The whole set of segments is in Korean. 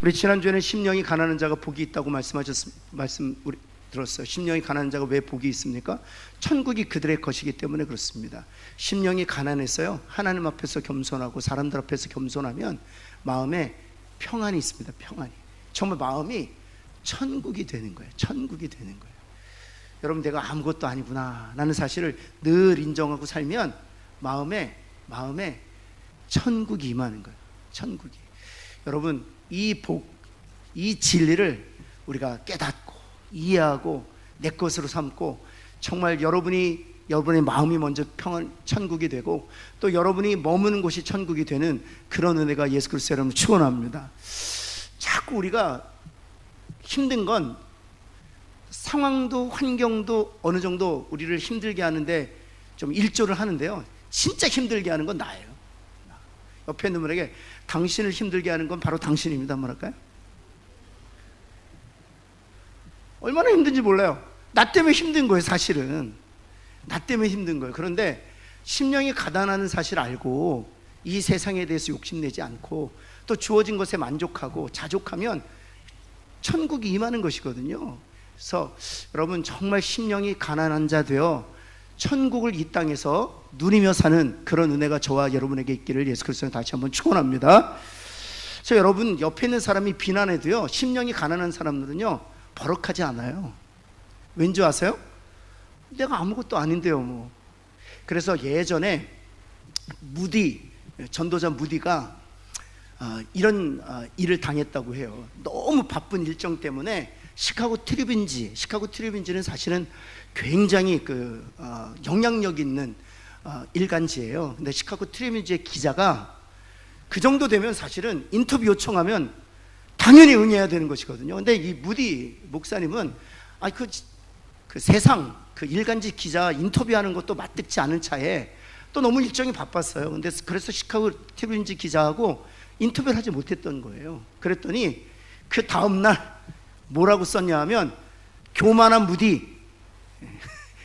우리 지난주에는 심령이 가난한 자가 복이 있다고 우리 들었어요. 심령이 가난한 자가 왜 복이 있습니까? 천국이 그들의 것이기 때문에 그렇습니다. 심령이 가난해서요, 하나님 앞에서 겸손하고 사람들 앞에서 겸손하면 마음에 평안이 있습니다. 평안이. 정말 마음이 천국이 되는 거예요. 천국이 되는 거예요. 여러분, 내가 아무것도 아니구나 라는 사실을 늘 인정하고 살면 마음에 천국이 임하는 거예요. 천국이. 여러분, 이 복, 이 진리를 우리가 깨닫고 이해하고 내 것으로 삼고, 정말 여러분의 마음이 먼저 천국이 되고, 또 여러분이 머무는 곳이 천국이 되는 그런 은혜가 예수 그리스도 여러분 축원합니다. 자꾸 우리가 힘든 건 상황도 환경도 어느 정도 우리를 힘들게 하는데 좀 일조를 하는데요, 진짜 힘들게 하는 건 나예요. 옆에 있는 분에게 당신을 힘들게 하는 건 바로 당신입니다 뭐랄까요? 얼마나 힘든지 몰라요. 나 때문에 힘든 거예요. 사실은 나 때문에 힘든 거예요. 그런데 심령이 가난하는 사실을 알고 이 세상에 대해서 욕심내지 않고 또 주어진 것에 만족하고 자족하면 천국이 임하는 것이거든요. 그래서 여러분, 정말 심령이 가난한 자 되어 천국을 이 땅에서 누리며 사는 그런 은혜가 저와 여러분에게 있기를 예수 그리스도는 다시 한번 축원합니다. 그래서 여러분, 옆에 있는 사람이 비난해도요, 심령이 가난한 사람들은요 버럭하지 않아요. 왠지 아세요? 내가 아무것도 아닌데요 뭐. 그래서 예전에 전도자 무디가 이런 일을 당했다고 해요. 너무 바쁜 일정 때문에 시카고 트리뷴지는 사실은 굉장히 영향력 있는 일간지예요. 근데 시카고 트리뷴지의 기자가 그 정도 되면 사실은 인터뷰 요청하면 당연히 응해야 되는 것이거든요. 근데 이 무디 목사님은 그 세상 일간지 기자 인터뷰하는 것도 맞듣지 않은 차에 또 너무 일정이 바빴어요. 근데 그래서 시카고 트리뷴지 기자하고 인터뷰를 하지 못했던 거예요. 그랬더니 그 다음날 뭐라고 썼냐 하면, 교만한 무디,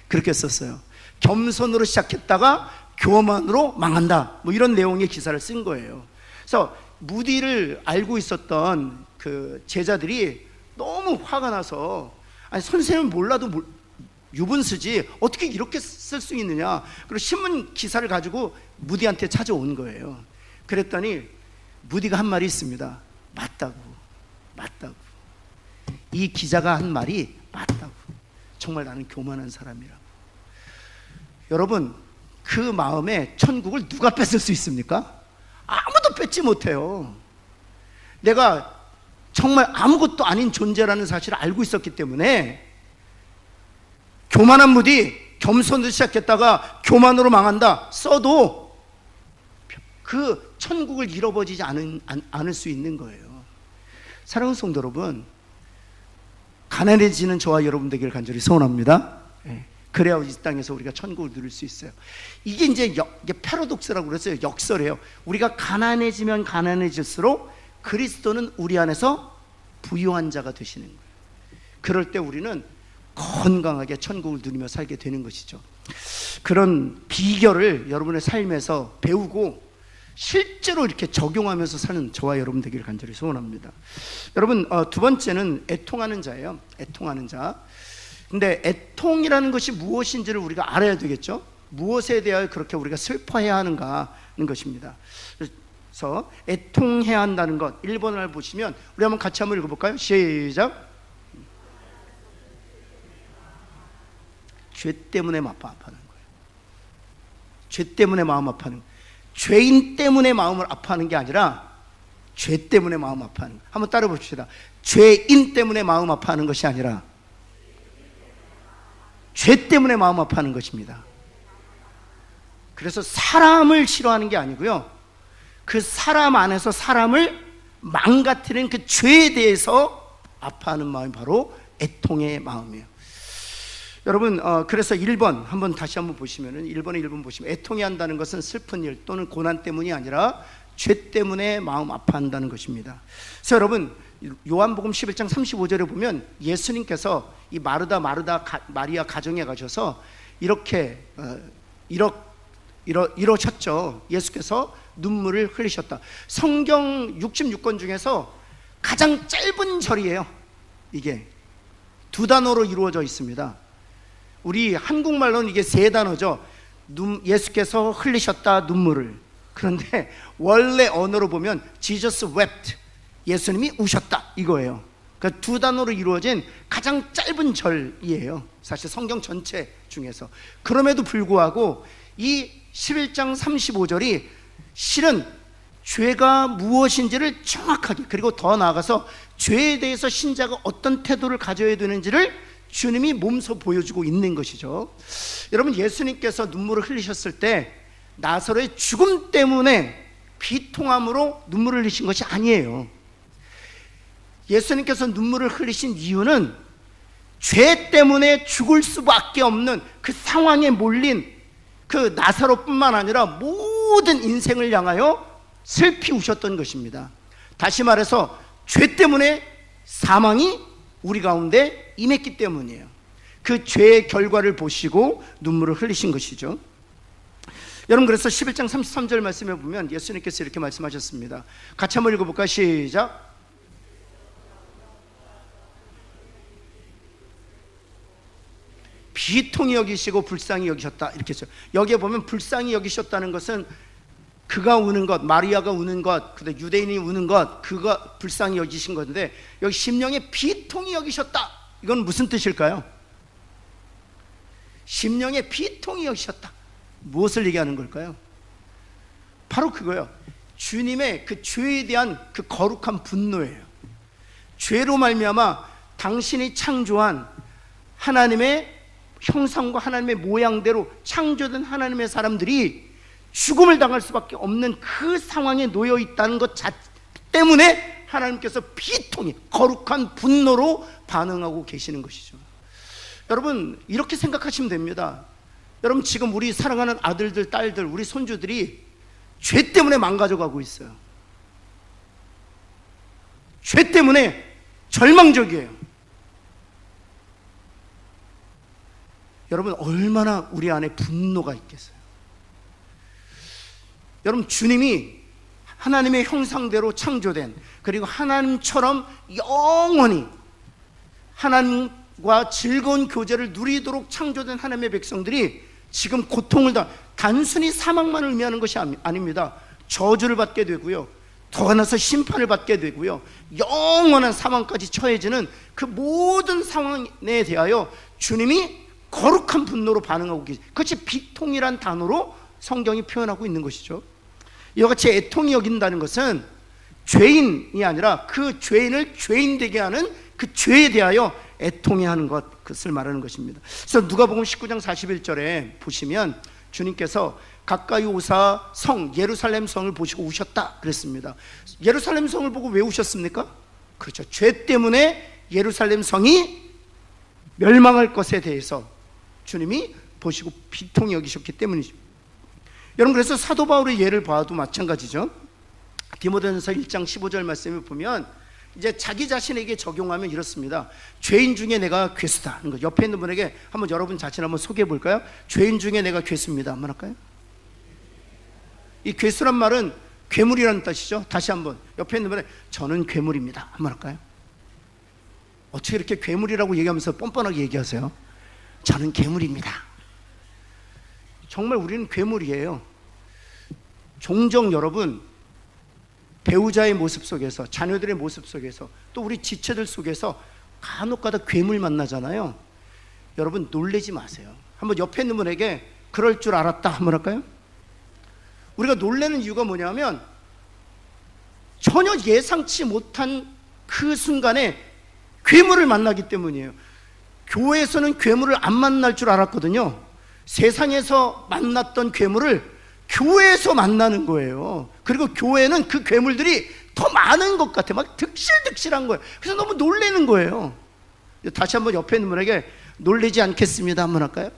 그렇게 썼어요. 겸손으로 시작했다가 교만으로 망한다, 뭐 이런 내용의 기사를 쓴 거예요. 그래서 무디를 알고 있었던 그 제자들이 너무 화가 나서, 아니 선생님은 몰라도 유분수지 어떻게 이렇게 쓸 수 있느냐, 그리고 신문 기사를 가지고 무디한테 찾아온 거예요. 그랬더니 무디가 한 말이 있습니다. 맞다고. 이 기자가 한 말이 맞다고. 정말 나는 교만한 사람이라고. 여러분, 그 마음에 천국을 누가 뺏을 수 있습니까? 아무도 뺏지 못해요. 내가 정말 아무것도 아닌 존재라는 사실을 알고 있었기 때문에, 교만한 무디, 겸손으로 시작했다가 교만으로 망한다 써도 그 천국을 잃어버리지 않을 수 있는 거예요. 사랑하는 성도 여러분, 가난해지는 저와 여러분 되기를 간절히 소원합니다. 그래야 이 땅에서 우리가 천국을 누릴 수 있어요. 이게 이제 패러독스라고 그랬어요. 역설이에요. 우리가 가난해지면 가난해질수록 그리스도는 우리 안에서 부유한 자가 되시는 거예요. 그럴 때 우리는 건강하게 천국을 누리며 살게 되는 것이죠. 그런 비결을 여러분의 삶에서 배우고 실제로 이렇게 적용하면서 사는 저와 여러분 되기를 간절히 소원합니다. 여러분, 두 번째는 애통하는 자예요. 애통하는 자. 근데 애통이라는 것이 무엇인지를 우리가 알아야 되겠죠. 무엇에 대하여 그렇게 우리가 슬퍼해야 하는가 하는 것입니다. 그래서 애통해야 한다는 것, 1번을 보시면 우리 한번 같이 한번 읽어볼까요? 시작. 죄 때문에 아파하는 거예요. 죄 때문에 마음 아파하는 거예요. 죄인 때문에 마음을 아파하는 게 아니라 죄 때문에 마음 아파하는 거예요. 한번 따라 봅시다. 죄인 때문에 마음 아파하는 것이 아니라 죄 때문에 마음 아파하는 것입니다. 그래서 사람을 싫어하는 게 아니고요, 그 사람 안에서 사람을 망가뜨리는 그 죄에 대해서 아파하는 마음이 바로 애통의 마음이에요. 여러분, 그래서 1번 한번 다시 한번 보시면은 1번에 1번 보시면, 애통해야 한다는 것은 슬픈 일 또는 고난 때문이 아니라 죄 때문에 마음 아파한다는 것입니다. 그래서 여러분, 요한복음 11장 35절에 보면 예수님께서 이 마리아 가정에 가셔서 이렇게 이러셨죠. 예수께서 눈물을 흘리셨다. 성경 66권 중에서 가장 짧은 절이에요. 이게 두 단어로 이루어져 있습니다. 우리 한국말로는 이게 세 단어죠. 예수께서 흘리셨다 눈물을. 그런데 원래 언어로 보면 Jesus wept, 예수님이 우셨다, 이거예요. 그러니까 두 단어로 이루어진 가장 짧은 절이에요, 사실 성경 전체 중에서. 그럼에도 불구하고 이 11장 35절이 실은 죄가 무엇인지를 정확하게, 그리고 더 나아가서 죄에 대해서 신자가 어떤 태도를 가져야 되는지를 주님이 몸소 보여주고 있는 것이죠. 여러분, 예수님께서 눈물을 흘리셨을 때 나사로의 죽음 때문에 비통함으로 눈물을 흘리신 것이 아니에요. 예수님께서 눈물을 흘리신 이유는 죄 때문에 죽을 수밖에 없는 그 상황에 몰린 그 나사로뿐만 아니라 모든 인생을 향하여 슬피 우셨던 것입니다. 다시 말해서 죄 때문에 사망이 우리 가운데 임했기 때문이에요. 그 죄의 결과를 보시고 눈물을 흘리신 것이죠. 여러분, 그래서 11장 33절 말씀에 보면 예수님께서 이렇게 말씀하셨습니다. 같이 한번 읽어볼까요? 시작. 비통히 여기시고 불쌍히 여기셨다, 이렇게 했죠. 여기에 보면 불쌍히 여기셨다는 것은 그가 우는 것, 마리아가 우는 것, 그다음 유대인이 우는 것, 그가 불쌍히 여기신 건데, 여기 심령에 비통히 여기셨다, 이건 무슨 뜻일까요? 심령에 비통히 여기셨다, 무엇을 얘기하는 걸까요? 바로 그거예요. 주님의 그 죄에 대한 그 거룩한 분노예요. 죄로 말미암아 당신이 창조한 하나님의 형상과 하나님의 모양대로 창조된 하나님의 사람들이 죽음을 당할 수밖에 없는 그 상황에 놓여 있다는 것 때문에 하나님께서 비통히 거룩한 분노로 반응하고 계시는 것이죠. 여러분, 이렇게 생각하시면 됩니다. 여러분, 지금 우리 사랑하는 아들들, 딸들, 우리 손주들이 죄 때문에 망가져가고 있어요. 죄 때문에 절망적이에요. 여러분, 얼마나 우리 안에 분노가 있겠어요. 여러분, 주님이 하나님의 형상대로 창조된, 그리고 하나님처럼 영원히 하나님과 즐거운 교제를 누리도록 창조된 하나님의 백성들이 지금 고통을 단순히 사망만 의미하는 것이 아닙니다. 저주를 받게 되고요, 더 나서 심판을 받게 되고요, 영원한 사망까지 처해지는 그 모든 상황에 대하여 주님이 거룩한 분노로 반응하고 계시, 그것이 비통이란 단어로 성경이 표현하고 있는 것이죠. 이와 같이 애통히 여긴다는 것은 죄인이 아니라 그 죄인을 죄인되게 하는 그 죄에 대하여 애통해 하는 것, 그것을 말하는 것입니다. 그래서 누가복음 19장 41절에 보시면 주님께서 가까이 오사 성 예루살렘 성을 보시고 우셨다 그랬습니다. 예루살렘 성을 보고 왜 우셨습니까? 그렇죠. 죄 때문에 예루살렘 성이 멸망할 것에 대해서 주님이 보시고 비통히 여기셨기 때문이죠. 여러분, 그래서 사도 바울의 예를 봐도 마찬가지죠. 디모데전서 1장 15절 말씀을 보면 이제 자기 자신에게 적용하면 이렇습니다. 죄인 중에 내가 괴수다 하는 거. 옆에 있는 분에게 한번 여러분 자신 한번 소개해 볼까요? 죄인 중에 내가 괴수입니다 한번 할까요? 이 괴수란 말은 괴물이라는 뜻이죠. 다시 한번 옆에 있는 분에게 저는 괴물입니다 한번 할까요? 어떻게 이렇게 괴물이라고 얘기하면서 뻔뻔하게 얘기하세요? 저는 괴물입니다. 정말 우리는 괴물이에요. 종종 여러분, 배우자의 모습 속에서, 자녀들의 모습 속에서, 또 우리 지체들 속에서 간혹가다 괴물 만나잖아요. 여러분, 놀라지 마세요. 한번 옆에 있는 분에게 그럴 줄 알았다 한번 할까요? 우리가 놀라는 이유가 뭐냐면 전혀 예상치 못한 그 순간에 괴물을 만나기 때문이에요. 교회에서는 괴물을 안 만날 줄 알았거든요. 세상에서 만났던 괴물을 교회에서 만나는 거예요. 그리고 교회는 그 괴물들이 더 많은 것 같아. 막 득실득실한 거예요. 그래서 너무 놀라는 거예요. 다시 한번 옆에 있는 분에게 놀라지 않겠습니다 한번 할까요?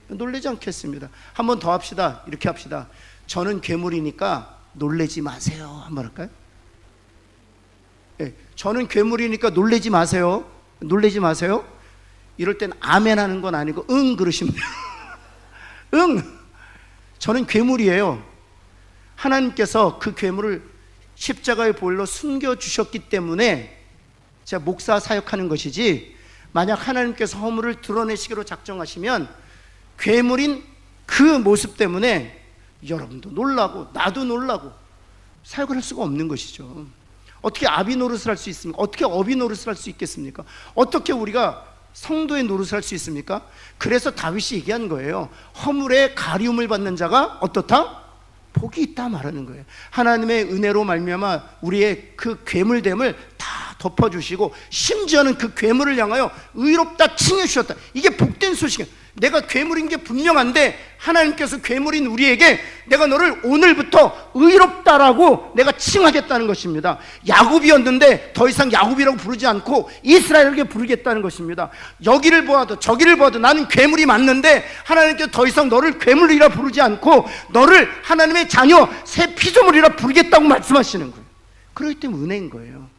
놀라지 않겠습니다. 한번 더 합시다. 이렇게 합시다. 저는 괴물이니까 놀라지 마세요 한번 할까요? 네, 저는 괴물이니까 놀라지 마세요. 놀라지 마세요. 이럴 땐 아멘 하는 건 아니고 응 그러시면 돼요. 응, 저는 괴물이에요. 하나님께서 그 괴물을 십자가의 보혈로 숨겨주셨기 때문에 제가 목사 사역하는 것이지, 만약 하나님께서 허물을 드러내시기로 작정하시면 괴물인 그 모습 때문에 여러분도 놀라고 나도 놀라고 사역을 할 수가 없는 것이죠. 어떻게 아비 노릇을 할 수 있습니까? 어떻게 어비 노릇을 할 수 있겠습니까? 어떻게 우리가 성도의 노릇을 할 수 있습니까? 그래서 다윗이 얘기한 거예요. 허물의 가리움을 받는 자가 어떻다? 복이 있다 말하는 거예요. 하나님의 은혜로 말미암아 우리의 그 괴물됨을 다 덮어주시고, 심지어는 그 괴물을 향하여 의롭다 칭해 주셨다. 이게 복된 소식이에요. 내가 괴물인 게 분명한데 하나님께서 괴물인 우리에게 내가 너를 오늘부터 의롭다라고 내가 칭하겠다는 것입니다. 야곱이었는데 더 이상 야곱이라고 부르지 않고 이스라엘에게 부르겠다는 것입니다. 여기를 보아도 저기를 보아도 나는 괴물이 맞는데 하나님께서 더 이상 너를 괴물이라 부르지 않고 너를 하나님의 자녀 새 피조물이라 부르겠다고 말씀하시는 거예요. 그렇기 때문에 은혜인 거예요.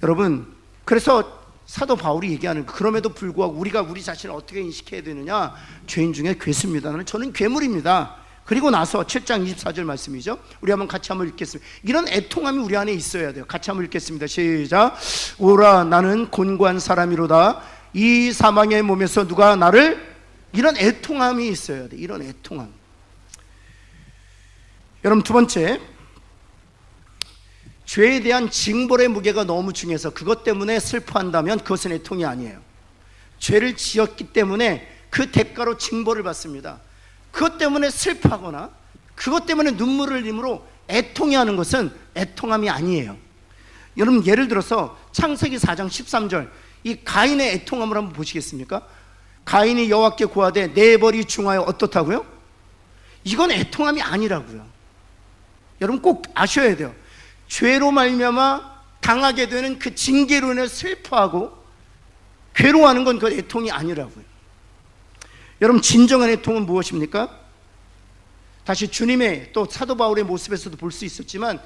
여러분, 그래서 사도 바울이 얘기하는, 그럼에도 불구하고 우리가 우리 자신을 어떻게 인식해야 되느냐? 죄인 중에 괴수입니다. 저는 괴물입니다. 그리고 나서 7장 24절 말씀이죠. 우리 한번 같이 한번 읽겠습니다. 이런 애통함이 우리 안에 있어야 돼요. 같이 한번 읽겠습니다. 시작. 오라, 나는 곤고한 사람이로다. 이 사망의 몸에서 누가 나를, 이런 애통함이 있어야 돼. 이런 애통함. 여러분, 두 번째, 죄에 대한 징벌의 무게가 너무 중요해서 그것 때문에 슬퍼한다면 그것은 애통이 아니에요. 죄를 지었기 때문에 그 대가로 징벌을 받습니다. 그것 때문에 슬퍼하거나 그것 때문에 눈물을 흘림으로 애통해 하는 것은 애통함이 아니에요. 여러분, 예를 들어서 창세기 4장 13절, 이 가인의 애통함을 한번 보시겠습니까? 가인이 여호와께 고하되 내 벌이 중하여 어떻다고요? 이건 애통함이 아니라고요. 여러분 꼭 아셔야 돼요. 죄로 말미암아 당하게 되는 그 징계로 인해 슬퍼하고 괴로워하는 건 그 애통이 아니라고요. 여러분, 진정한 애통은 무엇입니까? 다시 주님의 또 사도 바울의 모습에서도 볼 수 있었지만,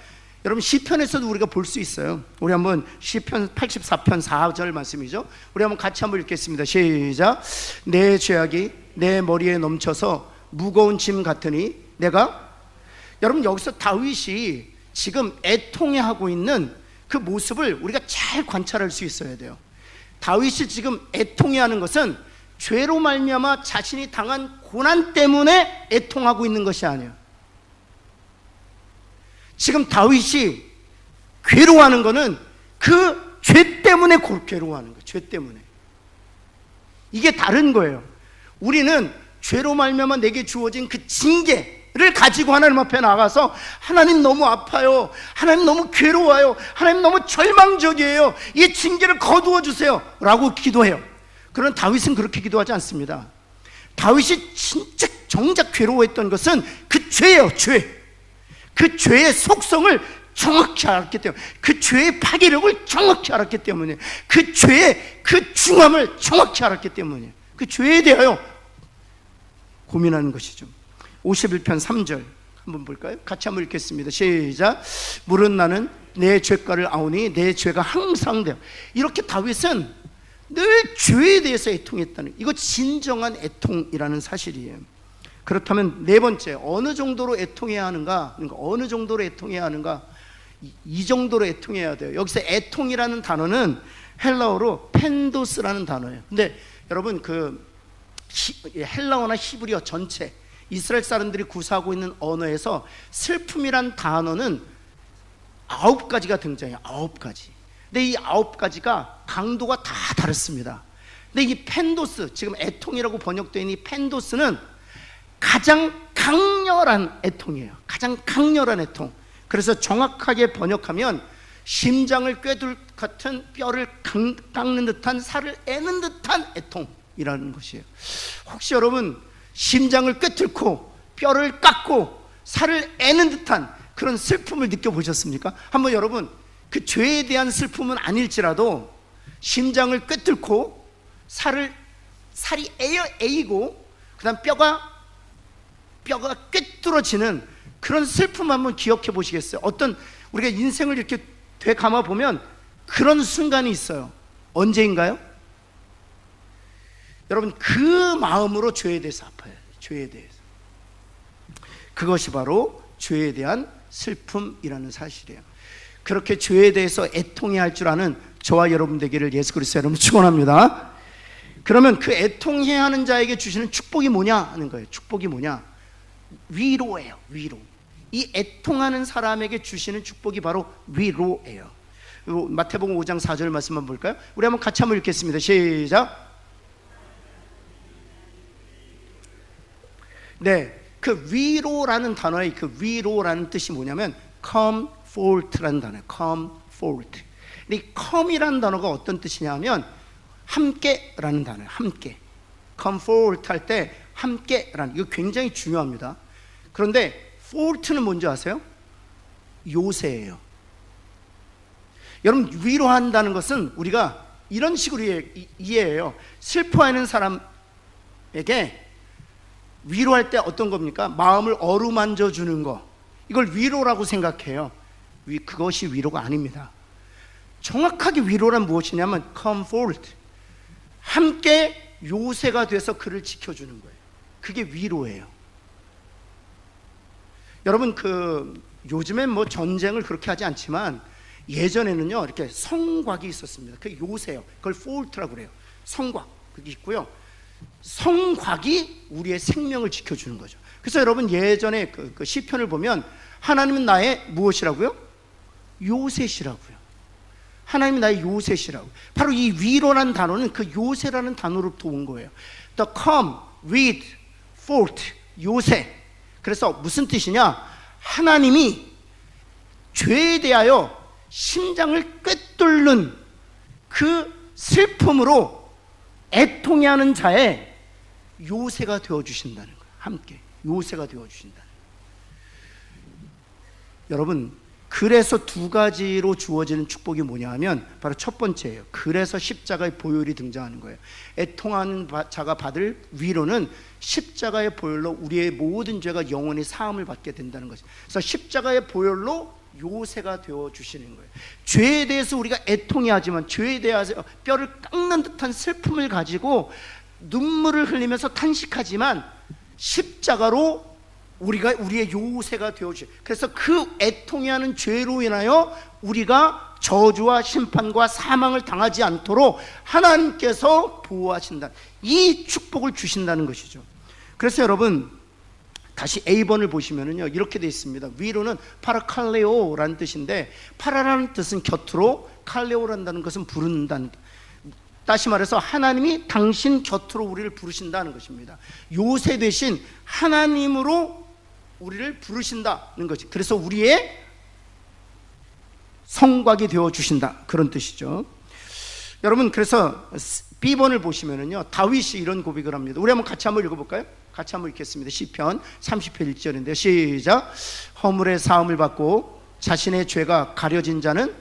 여러분 시편에서도 우리가 볼 수 있어요. 우리 한번 시편 84편 4절 말씀이죠. 우리 한번 같이 한번 읽겠습니다. 시작. 내 죄악이 내 머리에 넘쳐서 무거운 짐 같으니 내가, 여러분 여기서 다윗이 지금 애통해하고 있는 그 모습을 우리가 잘 관찰할 수 있어야 돼요. 다윗이 지금 애통해하는 것은 죄로 말미암아 자신이 당한 고난 때문에 애통하고 있는 것이 아니에요. 지금 다윗이 괴로워하는 것은 그 죄 때문에 괴로워하는 거예요. 죄 때문에. 이게 다른 거예요. 우리는 죄로 말미암아 내게 주어진 그 징계를 가지고 하나님 앞에 나가서 하나님 너무 아파요, 하나님 너무 괴로워요, 하나님 너무 절망적이에요, 이 징계를 거두어 주세요 라고 기도해요. 그러나 다윗은 그렇게 기도하지 않습니다. 다윗이 진짜 정작 괴로워했던 것은 그 죄예요. 죄. 그 죄의 속성을 정확히 알았기 때문에, 그 죄의 파괴력을 정확히 알았기 때문에, 그 죄의 그 중함을 정확히 알았기 때문에 그 죄에 대하여 고민하는 것이죠. 51편 3절 한번 볼까요? 같이 한번 읽겠습니다. 시작. 물은 나는 내 죄가를 아오니 내 죄가 항상 되어. 이렇게 다윗은 늘 죄에 대해서 애통했다는, 이거 진정한 애통이라는 사실이에요. 그렇다면 네 번째, 어느 정도로 애통해야 하는가? 그러니까 어느 정도로 애통해야 하는가? 이 정도로 애통해야 돼요. 여기서 애통이라는 단어는 헬라어로 펜도스라는 단어예요. 근데 여러분 그 헬라어나 히브리어 전체 이스라엘 사람들이 구사하고 있는 언어에서 슬픔이란 단어는 9가지가 등장해요. 9가지. 근데 이 9가지가 강도가 다 다릅니다. 근데 이 펜도스, 지금 애통이라고 번역되어 있는 이 펜도스는 가장 강렬한 애통이에요. 가장 강렬한 애통. 그래서 정확하게 번역하면 심장을 꿰둘 같은 뼈를 깎는 듯한, 살을 애는 듯한 애통이라는 것이에요. 혹시 여러분 심장을 꿰뚫고 뼈를 깎고 살을 애는 듯한 그런 슬픔을 느껴보셨습니까? 한번 여러분 그 죄에 대한 슬픔은 아닐지라도 심장을 꿰뚫고 살이 에이고 그 다음 뼈가 꿰뚫어지는 그런 슬픔 한번 기억해 보시겠어요? 어떤 우리가 인생을 이렇게 되감아 보면 그런 순간이 있어요. 언제인가요? 여러분 그 마음으로 죄에 대해서 아파요. 죄에 대해서. 그것이 바로 죄에 대한 슬픔이라는 사실이에요. 그렇게 죄에 대해서 애통해야 할 줄 아는 저와 여러분 되기를 예수 그리스도 이름으로 축원합니다. 그러면 그 애통해야 하는 자에게 주시는 축복이 뭐냐 하는 거예요. 축복이 뭐냐? 위로예요. 위로. 이 애통하는 사람에게 주시는 축복이 바로 위로예요. 마태복음 5장 4절 말씀 한번 볼까요? 우리 한번 같이 한번 읽겠습니다. 시작. 네, 그 위로라는 단어의 그 위로라는 뜻이 뭐냐면 comfort라는 단어예요. comfort. 이 come이라는 단어가 어떤 뜻이냐면 함께라는 단어예요. 함께. comfort 할 때 함께라는, 이거 굉장히 중요합니다. 그런데 fort는 뭔지 아세요? 요새예요. 여러분, 위로한다는 것은 우리가 이런 식으로 이해해요. 슬퍼하는 사람에게 위로할 때 어떤 겁니까? 마음을 어루만져 주는 거, 이걸 위로라고 생각해요. 그것이 위로가 아닙니다. 정확하게 위로란 무엇이냐면 comfort, 함께 요새가 돼서 그를 지켜주는 거예요. 그게 위로예요. 여러분, 요즘엔 뭐 전쟁을 그렇게 하지 않지만 예전에는요, 이렇게 성곽이 있었습니다. 그게 요새요. 그걸 fort라고 그래요. 성곽, 그게 있고요. 성곽이 우리의 생명을 지켜주는 거죠. 그래서 여러분, 예전에 그 시편을 보면 하나님은 나의 무엇이라고요? 요새시라고요. 하나님은 나의 요새시라고. 바로 이 위로라는 단어는 그 요새라는 단어로부터 온 거예요. The come with fort, 요새. 그래서 무슨 뜻이냐? 하나님이 죄에 대하여 심장을 꿰뚫는 그 슬픔으로 애통해하는 자의 요새가 되어주신다는 거예요. 함께 요새가 되어주신다는 거예요. 여러분, 그래서 두 가지로 주어지는 축복이 뭐냐 하면 바로 첫 번째예요. 그래서 십자가의 보혈이 등장하는 거예요. 애통하는 자가 받을 위로는 십자가의 보혈로 우리의 모든 죄가 영원히 사함을 받게 된다는 거죠. 그래서 십자가의 보혈로 요새가 되어 주시는 거예요. 죄에 대해서 우리가 애통해하지만, 죄에 대해서 뼈를 깎는 듯한 슬픔을 가지고 눈물을 흘리면서 탄식하지만, 십자가로 우리의 요새가 되어주셔요. 그래서 그 애통해하는 죄로 인하여 우리가 저주와 심판과 사망을 당하지 않도록 하나님께서 보호하신다, 이 축복을 주신다는 것이죠. 그래서 여러분, 다시 A번을 보시면은요, 이렇게 되어 있습니다. 위로는 파라칼레오라는 뜻인데, 파라라는 뜻은 곁으로, 칼레오란다는 것은 부른다는, 다시 말해서 하나님이 당신 곁으로 우리를 부르신다는 것입니다. 요새 대신 하나님으로 우리를 부르신다는 거지. 그래서 우리의 성곽이 되어 주신다, 그런 뜻이죠. 여러분, 그래서 B번을 보시면은요, 다윗이 이런 고백을 합니다. 우리 한번 같이 한번 읽어볼까요? 같이 한번 읽겠습니다. 시편 30편 1절인데요. 시작. 허물의 사함을 받고 자신의 죄가 가려진 자는,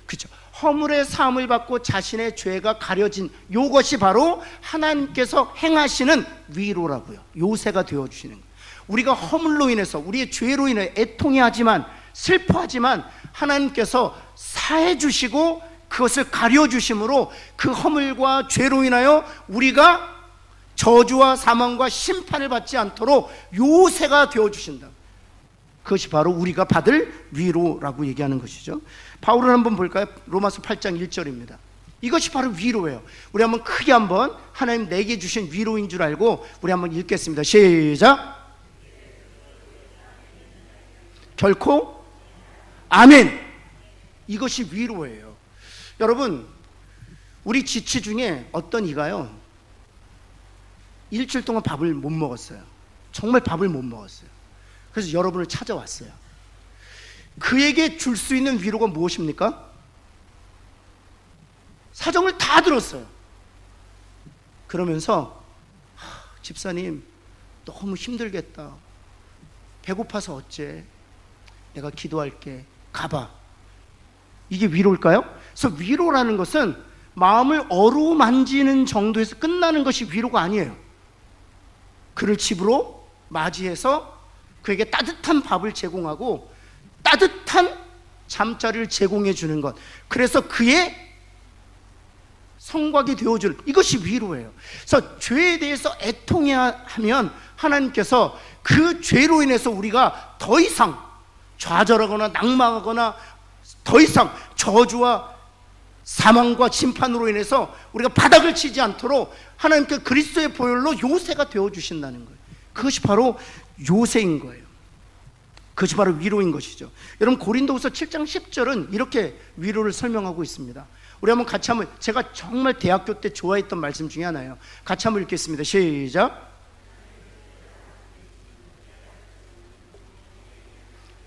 그렇죠, 허물의 사함을 받고 자신의 죄가 가려진, 이것이 바로 하나님께서 행하시는 위로라고요. 요새가 되어주시는 거예요. 우리가 허물로 인해서, 우리의 죄로 인해 애통해하지만, 슬퍼하지만 하나님께서 사해 주시고 그것을 가려주심으로 그 허물과 죄로 인하여 우리가 저주와 사망과 심판을 받지 않도록 요새가 되어주신다. 그것이 바로 우리가 받을 위로라고 얘기하는 것이죠. 바울을 한번 볼까요? 로마서 8장 1절입니다. 이것이 바로 위로예요. 우리 한번 크게 한번 하나님 내게 주신 위로인 줄 알고 우리 한번 읽겠습니다. 시작. 결코 아멘. 이것이 위로예요. 여러분, 우리 지치 중에 어떤 이가요, 일주일 동안 밥을 못 먹었어요. 정말 밥을 못 먹었어요. 그래서 여러분을 찾아왔어요. 그에게 줄 수 있는 위로가 무엇입니까? 사정을 다 들었어요. 그러면서 집사님 너무 힘들겠다, 배고파서 어째, 내가 기도할게, 가봐. 이게 위로일까요? 그래서 위로라는 것은 마음을 어루만지는 정도에서 끝나는 것이 위로가 아니에요. 그를 집으로 맞이해서 그에게 따뜻한 밥을 제공하고 따뜻한 잠자리를 제공해 주는 것, 그래서 그의 성곽이 되어주는, 이것이 위로예요. 그래서 죄에 대해서 애통해야 하면 하나님께서 그 죄로 인해서 우리가 더 이상 좌절하거나 낙망하거나 더 이상 저주와 사망과 심판으로 인해서 우리가 바닥을 치지 않도록 하나님께 그리스도의 보혈로 요새가 되어주신다는 거예요. 그것이 바로 요새인 거예요. 그것이 바로 위로인 것이죠. 여러분, 고린도후서 7장 10절은 이렇게 위로를 설명하고 있습니다. 우리 한번 같이 한번, 제가 정말 대학교 때 좋아했던 말씀 중에 하나예요. 같이 한번 읽겠습니다. 시작.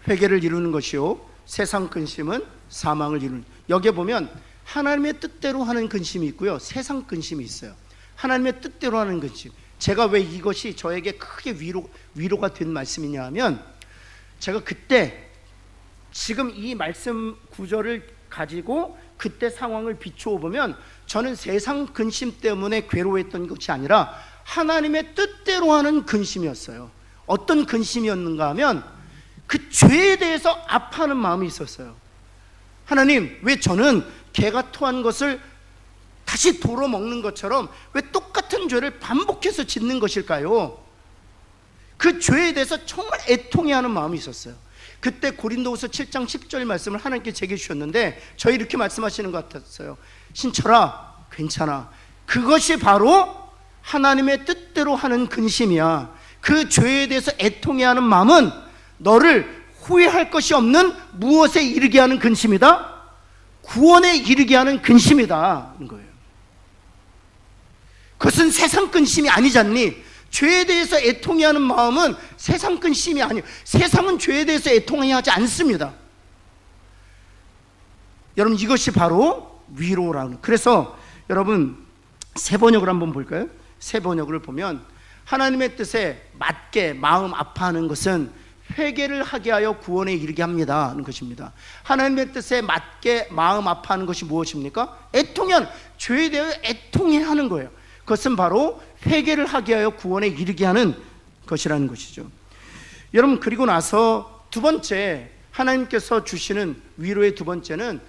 회개를 이루는 것이요 세상 근심은 사망을 이루는. 여기에 보면 하나님의 뜻대로 하는 근심이 있고요, 세상 근심이 있어요. 하나님의 뜻대로 하는 근심. 제가 왜 이것이 저에게 크게 위로가 된 말씀이냐 하면, 제가 그때 지금 이 말씀 구절을 가지고 그때 상황을 비추어 보면 저는 세상 근심 때문에 괴로워했던 것이 아니라 하나님의 뜻대로 하는 근심이었어요. 어떤 근심이었는가 하면 그 죄에 대해서 아파하는 마음이 있었어요. 하나님, 왜 저는 개가 토한 것을 다시 도로 먹는 것처럼 왜 똑같은 죄를 반복해서 짓는 것일까요? 그 죄에 대해서 정말 애통해하는 마음이 있었어요. 그때 고린도후서 7장 10절 말씀을 하나님께 제게 주셨는데 저희 이렇게 말씀하시는 것 같았어요. 신철아, 괜찮아. 그것이 바로 하나님의 뜻대로 하는 근심이야. 그 죄에 대해서 애통해하는 마음은 너를 후회할 것이 없는 무엇에 이르게 하는 근심이다? 구원에 이르게 하는 근심이다 는 거예요. 그것은 세상 근심이 아니잖니. 죄에 대해서 애통해하는 마음은 세상 근심이 아니에요. 세상은 죄에 대해서 애통해하지 않습니다. 여러분, 이것이 바로 위로라는. 그래서 여러분, 새 번역을 한번 볼까요? 새 번역을 보면 하나님의 뜻에 맞게 마음 아파하는 것은 회개를 하게 하여 구원에 이르게 합니다 하는 것입니다. 하나님의 뜻에 맞게 마음 아파하는 것이 무엇입니까? 애통해하는, 죄에 대해 애통해하는 거예요. 그것은 바로 회개를 하게 하여 구원에 이르게 하는 것이라는 것이죠. 여러분, 그리고 나서 두 번째 하나님께서 주시는 위로의 두 번째는,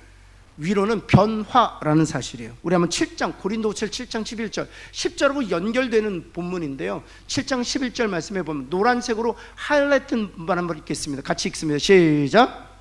위로는 변화라는 사실이에요. 우리 한번 7장, 고린도후서 7장 11절 10절하고 연결되는 본문인데요, 7장 11절 말씀해 보면 노란색으로 하이라이트 분 한번 읽겠습니다. 같이 읽습니다. 시작.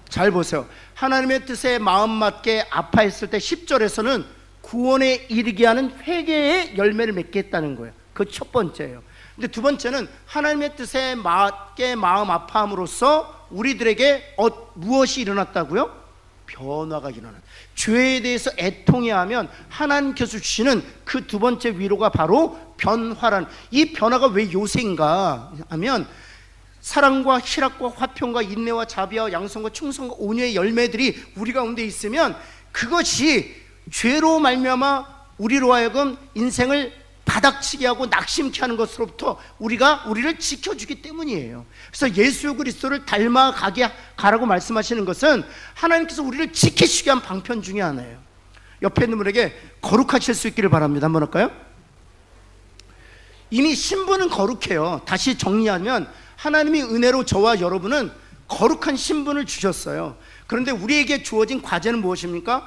잘 보세요. 하나님의 뜻에 마음 맞게 아파했을 때 10절에서는 구원에 이르게 하는 회개의 열매를 맺게 했다는 거예요. 그 첫 번째예요. 근데 두 번째는 하나님의 뜻에 맞게 마음 아파함으로써 우리들에게 무엇이 일어났다고요? 변화가 일어났다. 죄에 대해서 애통해하면 하나님께서 주시는 그 두 번째 위로가 바로 변화라는. 이 변화가 왜 요새인가 하면, 사랑과 희락과 화평과 인내와 자비와 양성과 충성과 온유의 열매들이 우리 가운데 있으면 그것이 죄로 말미암아 우리로 하여금 인생을 바닥치게 하고 낙심케 하는 것으로부터 우리를 지켜주기 때문이에요. 그래서 예수 그리스도를 닮아가게 가라고 말씀하시는 것은 하나님께서 우리를 지키시게 한 방편 중에 하나예요. 옆에 있는 분에게 거룩하실 수 있기를 바랍니다. 한번 할까요? 이미 신분은 거룩해요. 다시 정리하면 하나님이 은혜로 저와 여러분은 거룩한 신분을 주셨어요. 그런데 우리에게 주어진 과제는 무엇입니까?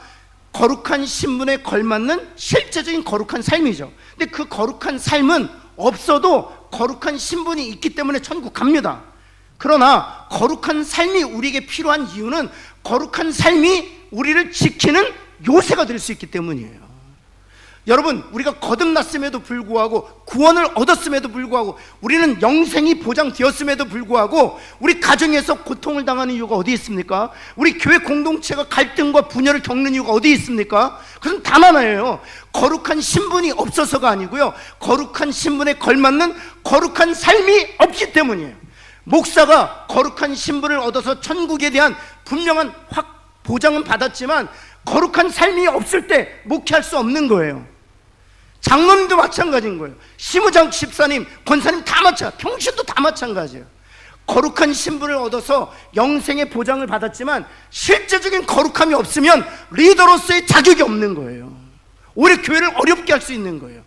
거룩한 신분에 걸맞는 실제적인 거룩한 삶이죠. 근데 그 거룩한 삶은 없어도 거룩한 신분이 있기 때문에 천국 갑니다. 그러나 거룩한 삶이 우리에게 필요한 이유는 거룩한 삶이 우리를 지키는 요새가 될 수 있기 때문이에요. 여러분, 우리가 거듭났음에도 불구하고, 구원을 얻었음에도 불구하고, 우리는 영생이 보장되었음에도 불구하고 우리 가정에서 고통을 당하는 이유가 어디 있습니까? 우리 교회 공동체가 갈등과 분열을 겪는 이유가 어디 있습니까? 그건 단 하나예요. 거룩한 신분이 없어서가 아니고요, 거룩한 신분에 걸맞는 거룩한 삶이 없기 때문이에요. 목사가 거룩한 신분을 얻어서 천국에 대한 분명한 보장은 받았지만 거룩한 삶이 없을 때 목회할 수 없는 거예요. 장로님도 마찬가지인 거예요. 시무장 집사님, 권사님 다 평신도 다 마찬가지예요. 거룩한 신분을 얻어서 영생의 보장을 받았지만 실제적인 거룩함이 없으면 리더로서의 자격이 없는 거예요. 오히려 교회를 어렵게 할 수 있는 거예요.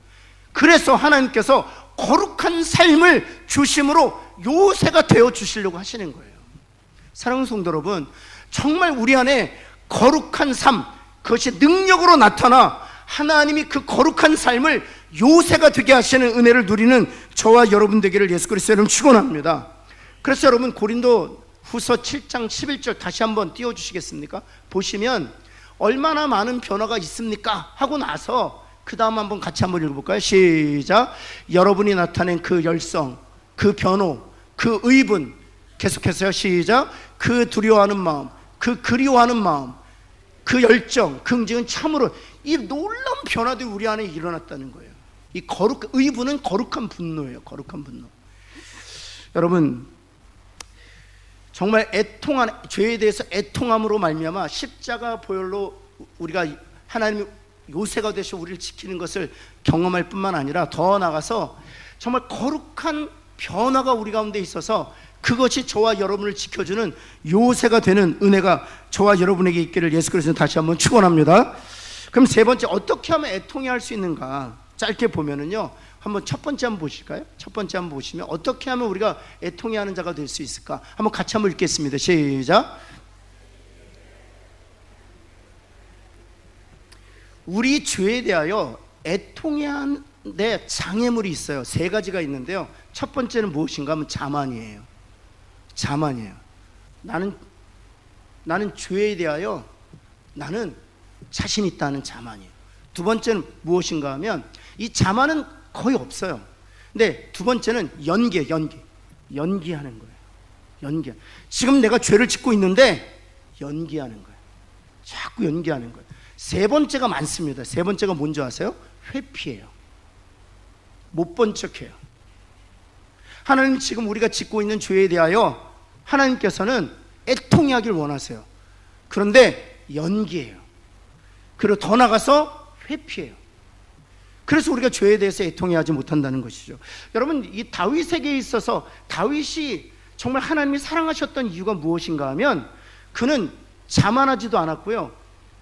그래서 하나님께서 거룩한 삶을 주심으로 요새가 되어 주시려고 하시는 거예요. 사랑하는 성도 여러분, 정말 우리 안에 거룩한 삶, 그것이 능력으로 나타나 하나님이 그 거룩한 삶을 요새가 되게 하시는 은혜를 누리는 저와 여러분 되기를 예수 그리스도의 이름으로 축원합니다. 그래서 여러분 고린도 후서 7장 11절 다시 한번 띄워주시겠습니까? 보시면 얼마나 많은 변화가 있습니까? 하고 나서 그 다음 한번 같이 한번 읽어볼까요? 시작. 여러분이 나타낸 그 열성, 그 변호, 그 의분, 계속해서요. 시작. 그 두려워하는 마음, 그 그리워하는 마음, 그 열정, 그 응징은 참으로 이 놀라운 변화들이 우리 안에 일어났다는 거예요. 이 의분은 거룩한 분노예요. 거룩한 분노. 여러분 정말 죄에 대해서 애통함으로 말미암아 십자가 보혈로 우리가 하나님의 요새가 되셔 우리를 지키는 것을 경험할 뿐만 아니라 더 나아가서 정말 거룩한 변화가 우리 가운데 있어서 그것이 저와 여러분을 지켜주는 요새가 되는 은혜가 저와 여러분에게 있기를 예수 그리스도는 다시 한번 축원합니다. 그럼 세 번째, 어떻게 하면 애통해 할 수 있는가? 짧게 보면은요, 한번 첫 번째 한번 보실까요? 첫 번째 한번 보시면 어떻게 하면 우리가 애통해 하는 자가 될 수 있을까? 한번 같이 한번 읽겠습니다. 시작. 우리 죄에 대하여 애통해 하는데 장애물이 있어요. 세 가지가 있는데요. 첫 번째는 무엇인가 하면 자만이에요. 자만이에요. 나는 죄에 대하여 나는 자신 있다는 자만이에요. 두 번째는 무엇인가 하면 이 자만은 거의 없어요. 근데 두 번째는 연기하는 거예요. 지금 내가 죄를 짓고 있는데 연기하는 거예요. 자꾸 연기하는 거예요. 세 번째가 많습니다. 세 번째가 뭔지 아세요? 회피해요. 못 본 척해요. 하나님 지금 우리가 짓고 있는 죄에 대하여 하나님께서는 애통해하길 원하세요. 그런데 연기해요. 그리고 더 나가서 회피해요. 그래서 우리가 죄에 대해서 애통해하지 못한다는 것이죠. 여러분 이 다윗에게 있어서 다윗이 정말 하나님이 사랑하셨던 이유가 무엇인가 하면 그는 자만하지도 않았고요,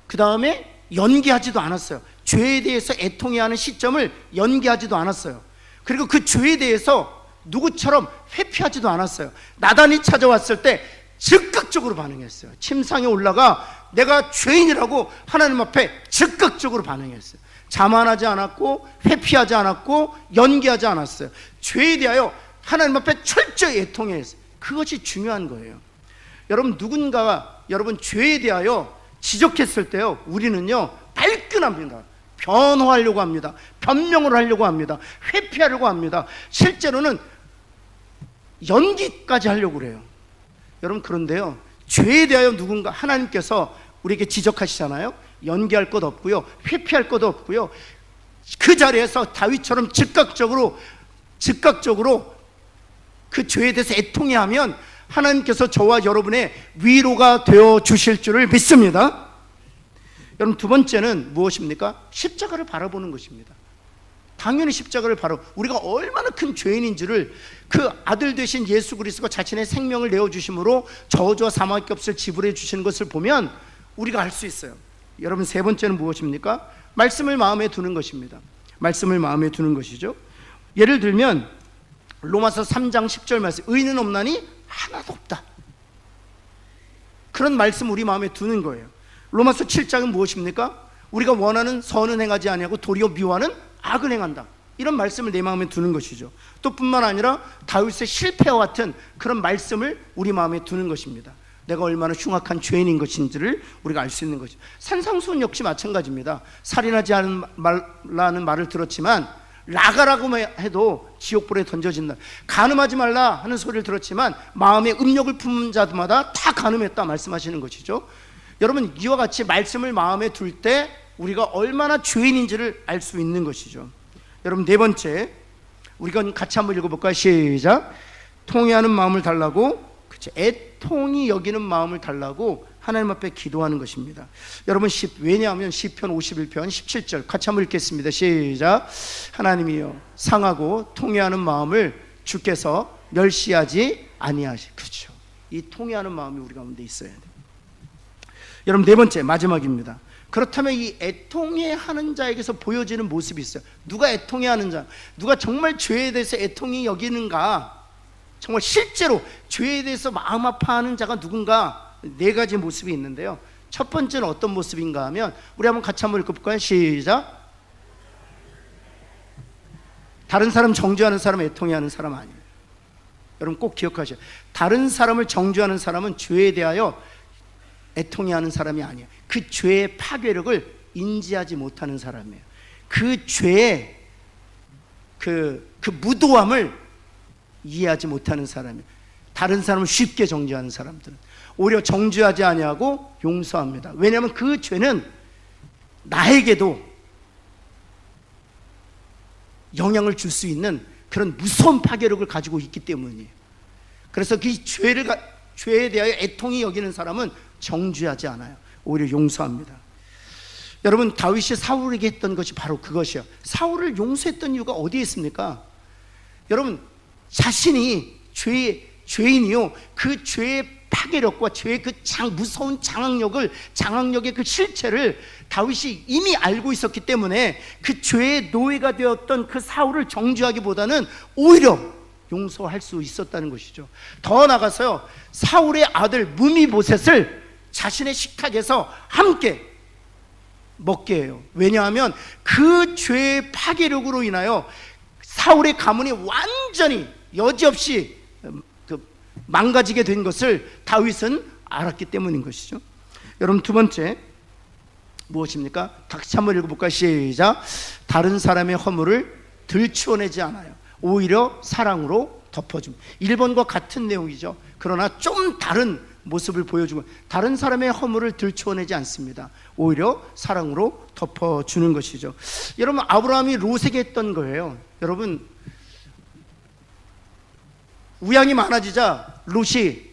그 다음에 연기하지도 않았어요. 죄에 대해서 애통해하는 시점을 연기하지도 않았어요. 그리고 그 죄에 대해서 누구처럼 회피하지도 않았어요. 나단이 찾아왔을 때 즉각적으로 반응했어요. 침상에 올라가 내가 죄인이라고 하나님 앞에 즉각적으로 반응했어요. 자만하지 않았고 회피하지 않았고 연기하지 않았어요. 죄에 대하여 하나님 앞에 철저히 애통했어요. 그것이 중요한 거예요. 여러분 누군가가 여러분 죄에 대하여 지적했을 때요, 우리는요 발끈합니다. 변호하려고 합니다. 변명을 하려고 합니다. 회피하려고 합니다. 실제로는 연기까지 하려고 그래요. 여러분 그런데요, 죄에 대하여 누군가 하나님께서 우리에게 지적하시잖아요. 연기할 것 없고요, 회피할 것 없고요, 그 자리에서 다윗처럼 즉각적으로 그 죄에 대해서 애통해하면 하나님께서 저와 여러분의 위로가 되어 주실 줄을 믿습니다. 여러분 두 번째는 무엇입니까? 십자가를 바라보는 것입니다. 당연히 십자가를 우리가 얼마나 큰 죄인인지를 그 아들 되신 예수 그리스도가 자신의 생명을 내어주심으로 저주와 사망의 값을 지불해 주시는 것을 보면 우리가 알 수 있어요. 여러분 세 번째는 무엇입니까? 말씀을 마음에 두는 것입니다. 말씀을 마음에 두는 것이죠. 예를 들면 로마서 3장 10절 말씀, 의인은 없나니 하나도 없다. 그런 말씀 우리 마음에 두는 거예요. 로마서 7장은 무엇입니까? 우리가 원하는 선은 행하지 아니하고 도리어 미워하는 악을 행한다. 이런 말씀을 내 마음에 두는 것이죠. 또 뿐만 아니라 다윗의 실패와 같은 그런 말씀을 우리 마음에 두는 것입니다. 내가 얼마나 흉악한 죄인인 것인지를 우리가 알 수 있는 것이죠. 산상수훈 역시 마찬가지입니다. 살인하지 말라는 말을 들었지만 나가라고 해도 지옥불에 던져진다. 간음하지 말라 하는 소리를 들었지만 마음에 음욕을 품은 자마다 다 간음했다 말씀하시는 것이죠. 여러분 이와 같이 말씀을 마음에 둘 때 우리가 얼마나 죄인인지를 알 수 있는 것이죠. 여러분 네 번째, 우리가 같이 한번 읽어볼까요? 시작. 통회하는 마음을 달라고, 그렇죠, 애통이 여기는 마음을 달라고 하나님 앞에 기도하는 것입니다. 여러분 왜냐하면 시편 51편 17절 같이 한번 읽겠습니다. 시작. 하나님이여 상하고 통회하는 마음을 주께서 멸시하지 아니하시. 그렇죠. 이 통회하는 마음이 우리 가운데 있어야 돼요. 여러분 네 번째, 마지막입니다. 그렇다면 이 애통해하는 자에게서 보여지는 모습이 있어요. 누가 애통해하는 자, 누가 정말 죄에 대해서 애통이 여기는가, 정말 실제로 죄에 대해서 마음 아파하는 자가 누군가, 네 가지 모습이 있는데요. 첫 번째는 어떤 모습인가 하면 우리 한번 같이 한번 읽어볼까요? 시작. 다른 사람 정죄하는 사람은 애통해하는 사람 아니에요. 여러분 꼭 기억하셔요. 다른 사람을 정죄하는 사람은 죄에 대하여 애통해하는 사람이 아니에요. 그 죄의 파괴력을 인지하지 못하는 사람이에요. 그 죄의 그 무도함을 이해하지 못하는 사람이에요. 다른 사람을 쉽게 정죄하는 사람들은 오히려 정죄하지 아니하고 용서합니다. 왜냐하면 그 죄는 나에게도 영향을 줄 수 있는 그런 무서운 파괴력을 가지고 있기 때문이에요. 그래서 그 죄에 대하여 애통이 여기는 사람은 정죄하지 않아요. 오히려 용서합니다. 여러분 다윗이 사울에게 했던 것이 바로 그것이요. 사울을 용서했던 이유가 어디에 있습니까? 여러분 자신이 죄인이요, 그 죄의 파괴력과 죄의 그 무서운 장악력의 그 실체를 다윗이 이미 알고 있었기 때문에 그 죄의 노예가 되었던 그 사울을 정죄하기보다는 오히려 용서할 수 있었다는 것이죠. 더 나아가서요, 사울의 아들 무미보셋을 자신의 식탁에서 함께 먹게 해요. 왜냐하면 그 죄의 파괴력으로 인하여 사울의 가문이 완전히 여지없이 망가지게 된 것을 다윗은 알았기 때문인 것이죠. 여러분 두 번째 무엇입니까? 같이 한번 읽어볼까요? 시작. 다른 사람의 허물을 들추어내지 않아요. 오히려 사랑으로 덮어줍니다. 1번과 같은 내용이죠. 그러나 좀 다른 모습을 보여주고, 다른 사람의 허물을 들추어내지 않습니다. 오히려 사랑으로 덮어주는 것이죠. 여러분 아브라함이 롯에게 했던 거예요. 여러분 우양이 많아지자 롯이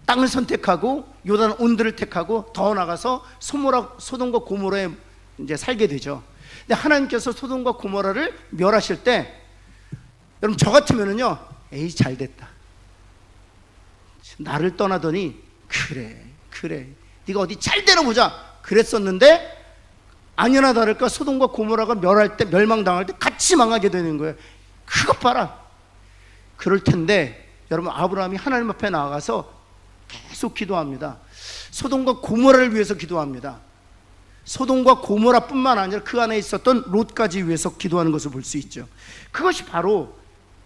땅을 선택하고 요단 온들을 택하고 더 나가서 소돔과 고모라에 이제 살게 되죠. 근데 하나님께서 소돔과 고모라를 멸하실 때, 여러분 저 같으면은요, 에이 잘됐다, 나를 떠나더니 그래 네가 어디 잘 되나 그랬었는데 아니나 다를까 소돔과 고모라가 멸망당할 때 같이 망하게 되는 거예요. 그것 봐라. 그럴 텐데 여러분 아브라함이 하나님 앞에 나아가서 계속 기도합니다. 소돔과 고모라를 위해서 기도합니다. 소돔과 고모라뿐만 아니라 그 안에 있었던 롯까지 위해서 기도하는 것을 볼 수 있죠. 그것이 바로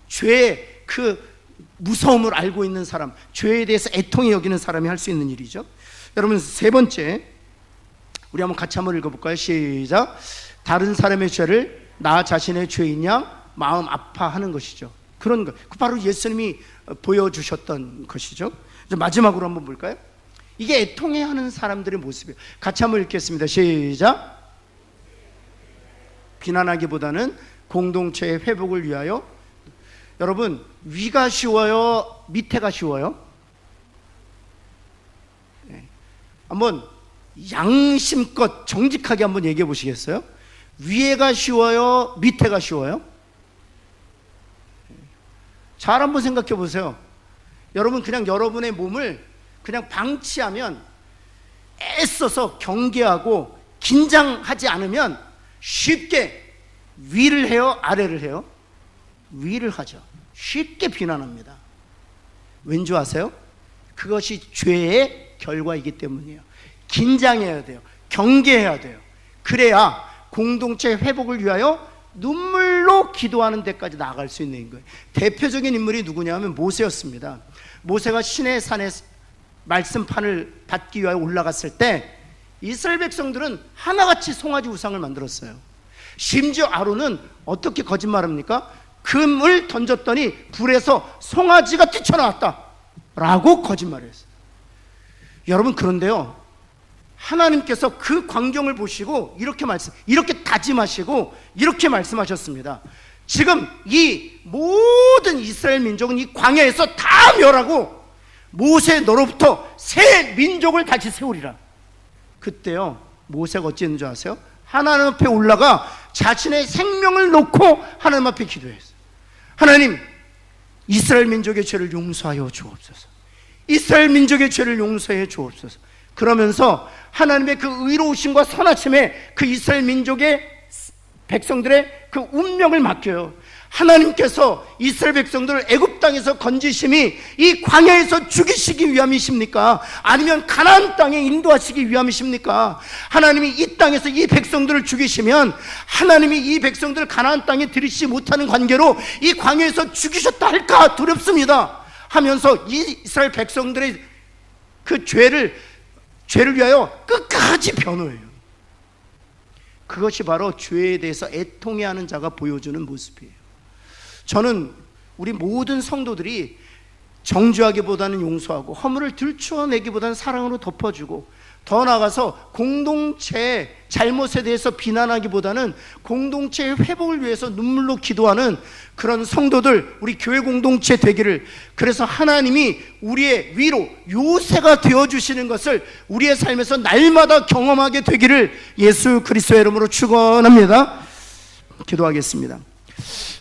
죄의 그 무서움을 알고 있는 사람, 죄에 대해서 애통히 여기는 사람이 할 수 있는 일이죠. 여러분 세 번째, 우리 한번 같이 한번 읽어볼까요? 시작. 다른 사람의 죄를 나 자신의 죄인 양 마음 아파하는 것이죠. 그런 것, 바로 예수님이 보여주셨던 것이죠. 이제 마지막으로 한번 볼까요? 이게 애통해하는 사람들의 모습이에요. 같이 한번 읽겠습니다. 시작. 비난하기보다는 공동체의 회복을 위하여. 여러분 위가 쉬워요, 밑에가 쉬워요? 네. 한번 양심껏 정직하게 한번 얘기해 보시겠어요? 위에가 쉬워요, 밑에가 쉬워요? 잘 한번 생각해 보세요. 여러분 그냥 여러분의 몸을 그냥 방치하면, 애써서 경계하고 긴장하지 않으면 쉽게 위를 해요, 아래를 해요? 위를 하죠. 쉽게 비난합니다. 왠지 아세요? 그것이 죄의 결과이기 때문이에요. 긴장해야 돼요. 경계해야 돼요. 그래야 공동체 회복을 위하여 눈물로 기도하는 데까지 나아갈 수 있는 거예요. 대표적인 인물이 누구냐면 모세였습니다. 모세가 시내 산에 말씀판을 받기 위하여 올라갔을 때 이스라엘 백성들은 하나같이 송아지 우상을 만들었어요. 심지어 아론은 어떻게 거짓말합니까? 금을 던졌더니 불에서 송아지가 뛰쳐나왔다 라고 거짓말했어요. 여러분 그런데요, 하나님께서 그 광경을 보시고 이렇게 다짐하시고 이렇게 말씀하셨습니다. 지금 이 모든 이스라엘 민족은 이 광야에서 다 멸하고 모세 너로부터 새 민족을 다시 세우리라. 그때요 모세가 어찌했는 줄 아세요? 하나님 앞에 올라가 자신의 생명을 놓고 하나님 앞에 기도했어요. 하나님, 이스라엘 민족의 죄를 용서하여 주옵소서. 이스라엘 민족의 죄를 용서해 주옵소서. 그러면서 하나님의 그 의로우심과 선하심에 그 이스라엘 민족의 백성들의 그 운명을 맡겨요. 하나님께서 이스라엘 백성들을 애굽 땅에서 건지심이 이 광야에서 죽이시기 위함이십니까? 아니면 가나안 땅에 인도하시기 위함이십니까? 하나님이 이 땅에서 이 백성들을 죽이시면 하나님이 이 백성들을 가나안 땅에 들이지 못하는 관계로 이 광야에서 죽이셨다 할까 두렵습니다 하면서 이 이스라엘 백성들의 그 죄를 위하여 끝까지 변호해요. 그것이 바로 죄에 대해서 애통해하는 자가 보여주는 모습이에요. 저는 우리 모든 성도들이 정죄하기보다는 용서하고 허물을 들추어내기보다는 사랑으로 덮어주고, 더 나아가서 공동체의 잘못에 대해서 비난하기보다는 공동체의 회복을 위해서 눈물로 기도하는 그런 성도들, 우리 교회 공동체 되기를, 그래서 하나님이 우리의 위로 요새가 되어주시는 것을 우리의 삶에서 날마다 경험하게 되기를 예수 그리스도의 이름으로 축원합니다. 기도하겠습니다.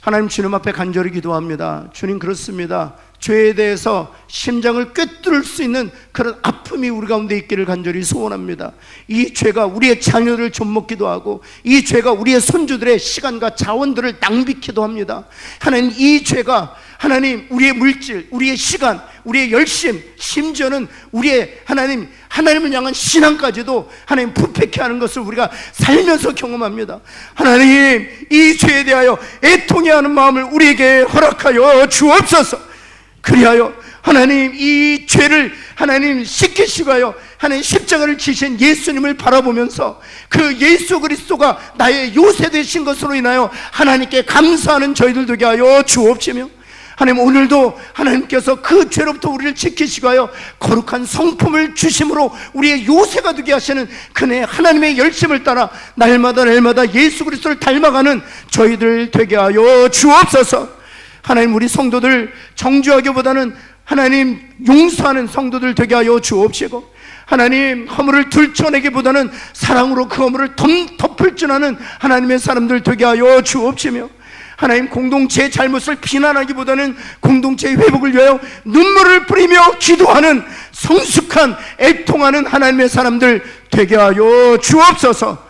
하나님, 주님 앞에 간절히 기도합니다. 주님, 그렇습니다. 죄에 대해서 심장을 꿰뚫을 수 있는 그런 아픔이 우리 가운데 있기를 간절히 소원합니다. 이 죄가 우리의 자녀를 좀먹기도 하고, 이 죄가 우리의 손주들의 시간과 자원들을 낭비키도 합니다. 하나님, 이 죄가 하나님 우리의 물질, 우리의 시간, 우리의 열심, 심지어는 우리의 하나님을 향한 신앙까지도 하나님 부패케 하는 것을 우리가 살면서 경험합니다. 하나님, 이 죄에 대하여 애통해하는 마음을 우리에게 허락하여 주옵소서. 그리하여 하나님, 이 죄를 하나님 씻기시고 하여 하나님 십자가를 지신 예수님을 바라보면서 그 예수 그리스도가 나의 요새 되신 것으로 인하여 하나님께 감사하는 저희들 되게 하여 주옵시며, 하나님, 오늘도 하나님께서 그 죄로부터 우리를 지키시고 하여 거룩한 성품을 주심으로 우리의 요새가 되게 하시는 그네 하나님의 열심을 따라 날마다 예수 그리스도를 닮아가는 저희들 되게 하여 주옵소서. 하나님, 우리 성도들 정죄하기보다는 하나님 용서하는 성도들 되게 하여 주옵시고, 하나님 허물을 들춰내기보다는 사랑으로 그 허물을 덮을 줄 아는 하나님의 사람들 되게 하여 주옵시며, 하나님 공동체의 잘못을 비난하기보다는 공동체의 회복을 위하여 눈물을 뿌리며 기도하는 성숙한 애통하는 하나님의 사람들 되게 하여 주옵소서.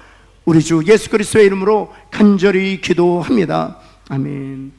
우리 주 예수 그리스도의 이름으로 간절히 기도합니다. 아멘.